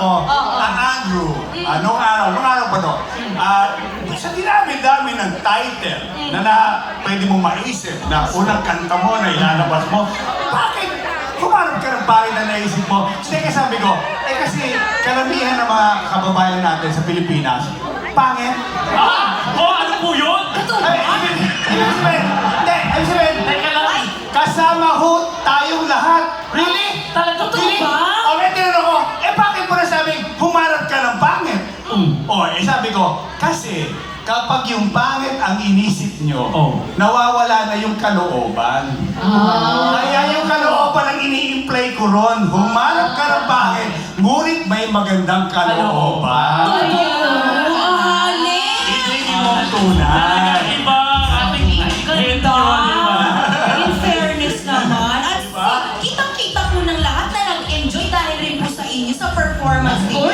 ako, Andrew, nung araw pa to, sa dinami-dami ng title na pwede mo maisip na unang kanta mo na ilalabas mo, bakit humarap ka ng pangit na naisip mo? Teka, sabi ko, kasi karamihan ng mga kababayan natin sa Pilipinas, pangit. Ano po yun? Ibig sabihin, Teka lang. kasama ho tayong lahat. Really? Talaga to ba? O, may tinanong ko, bakit mo nasabing humarap ka ng pangit? Sabi ko, kasi kapag yung pangit ang inisip nyo, nawawala na yung kalooban. Kaya yung kalooban ang ini-imply ko ron. Humarap ka ng pangit, ngunit may magandang kalooban. Hindi mo tunay. Iba ang ating Ganda! In fairness naman. At kitang-kita po ng lahat na nag-enjoy dahil rin po sa inyo sa performance ninyo.